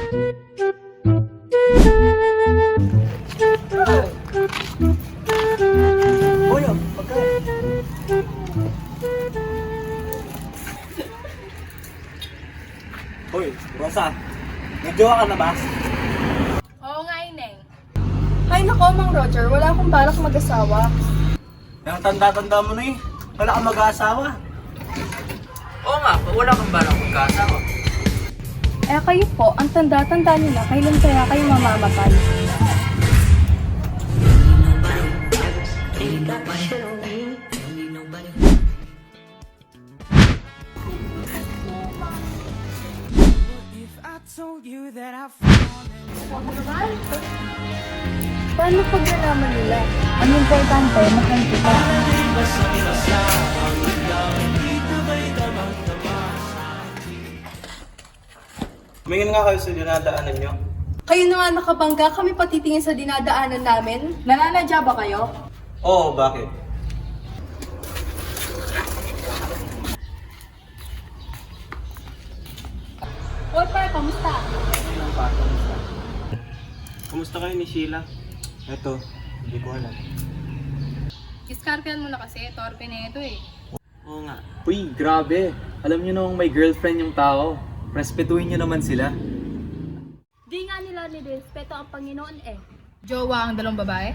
Uy, pagkain. Uy, Rosa, nagjowa ka na ba? Oo nga, Ineng. Ay nako, Mang Roger, wala akong balak mag-asawa. Nang tanda-tanda mo na eh. Wala kang mag-aasawa. Oo nga, wala kang balak magkasawa. Eh kayo po, ang tanda-tanda nila, kailan kaya kayo mamamatay? Paano pag nalaman nila? Ang importante, mahal kita. Tumingin nga kayo sa dinadaanan nyo. Kayo na nga nakabangga, kami patitingin sa dinadaanan namin. Nananadya ba kayo? Oo, bakit? Hoy, pare, kamusta? Kumusta kayo ni Sheila? Eto, hindi ko alam. Diskartehan mo na kasi, torpe na ito eh. Oo nga. Uy, grabe. Alam niyo namang may girlfriend yung tao. Respetuhin niyo naman sila. Di nga nila nirespeto ang Panginoon eh. Jowa ang dalawang babae?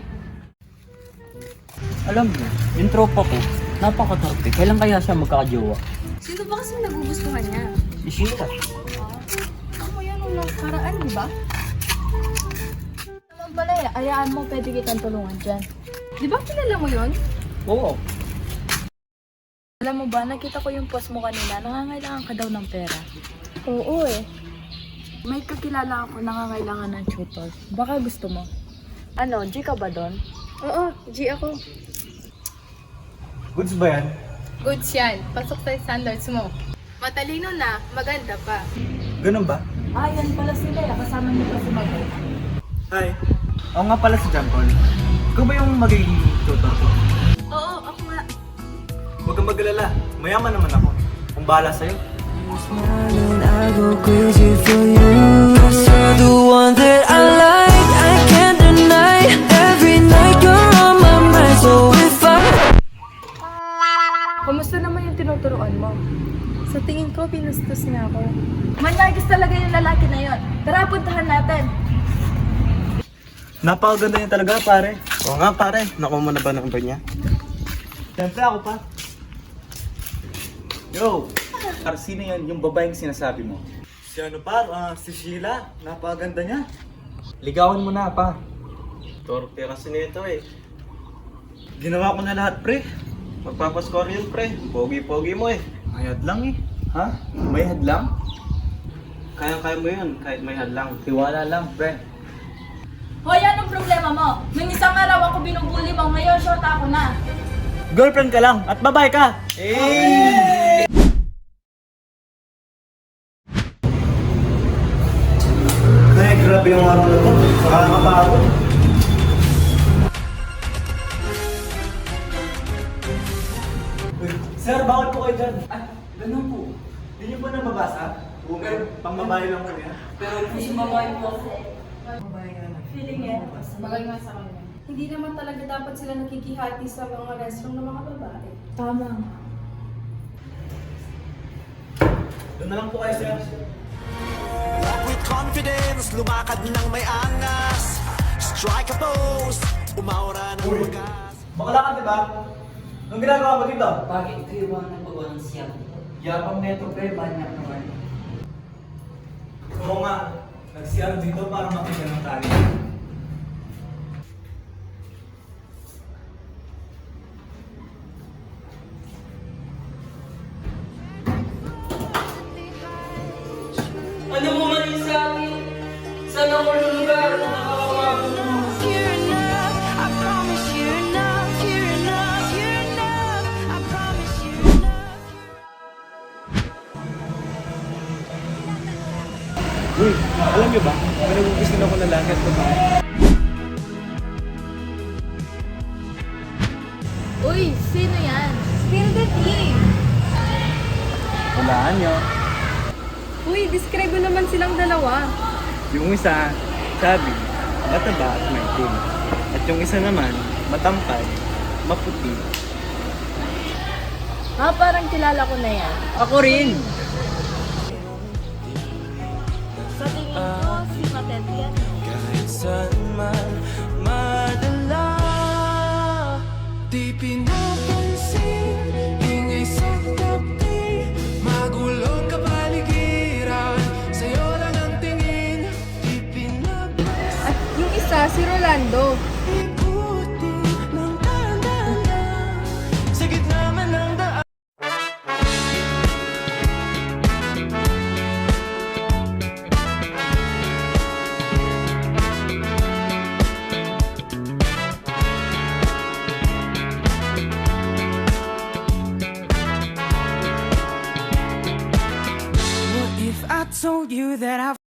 Alam mo, yung tropa ko, napakatorpe. Kailan kaya siya magkakajowa? Sino ba kasi nagugustuhan niya? Si Sheila. Ako yan nung nakaraan, di ba? Naman pala eh, ayaan mo, pwede kitang tulungan dyan. Di ba kilala mo yun? Oo. Alam mo ba, nakita ko yung post mo kanina, nangangailangan ka daw ng pera. Oo eh. May kakilala ako nangangailangan ng tutor. Baka gusto mo. Ano, G ka ba doon? Oo, G ako. Goods ba yan? Goods yan, pasok sa standards mo. Matalino na, maganda pa. Ganun ba? Ah, yan pala sila. Kasama niyo pa si Magoy. Hi. Ako nga pala si John Paul. Ikaw ba yung magiging tutor ko? Oo, ako nga. Huwag kang mag-alala. Mayaman naman ako. Kung bahala sa'yo. Smiling, I go crazy for you. You're the one that I like, I can't deny. Every night you're on my mind, so if I Kumusta naman yung tinuturuan mo? Sa tingin ko, pinustos niya ako. Manyagis talaga yung lalaki na yon. Tara, puntahan natin. Napakaganda niya talaga, pare. Oo nga, pare. Nakuha mo na ba ng number niya? Siyempre ako pa. Yo! Sino yan? Yung babaeng sinasabi mo? Si ano pa? Si Sheila. Napakaganda niya. Ligawan mo na, pa. Torpe kasi nito eh. Ginawa ko na lahat, pre. Magpapascore yun, pre. Pogi-pogi mo eh. May hadlang eh. Ha? May hadlang? Kaya-kaya mo yun, kahit may hadlang. Tiwala lang, pre. Hoy, anong problema mo? Nung isang araw ako binubuli mo, ngayon short ako na. Girlfriend ka lang at babae ka! Eh! Ay, grabe yung araw na to. Nakakapagod. Uy, sir, bawal po kayo dyan. Ah, ganun po. Hindi niyo ba nababasa? Boomer, pang babae lang po yan. Pero kung si babae po ako, Feeling eh. Bagay nga sa kanya. Hindi naman talaga dapat sila nakikihati sa mga restaurant ng mga babae. Tama. Doon na lang po kayo, sir. with confidence, lumakad ng may angas. Strike a pose, umaura ng wagas. Bakla ka, di ba? Anong ginagawa mo dito? bakit ito yung mga nagpagawa ng siya? Yapang neto, pre. Banyak naman. Oo nga. Nag-CR dito para makita ng tayo. Ano mo man yung sa akin? Sana ako lugar na nakakawago mo. You're enough, I promise you're enough. You're enough, you're enough. I promise you're enough. Uy, alam niyo ba? May nagugusto na ako na langit ko ba? Uy, sino yan? Spill the tea! Walaan niyo. Uy, describe mo naman silang dalawa. Yung isa, chubby, mataba at maitim. At yung isa naman, matangkad, maputi. Parang kilala ko na yan. Ako rin. Sa tingin ko, si Matet yan. Kahit saan man madala, di pinapansin, ingay sa tabi, magulong kapaligiran, sa'yo lang ang tingin, di pinapansin. At yung isa, si Rolando. Ikutin ng dahan-dahan sa gitna man ng daan. What if I told you that I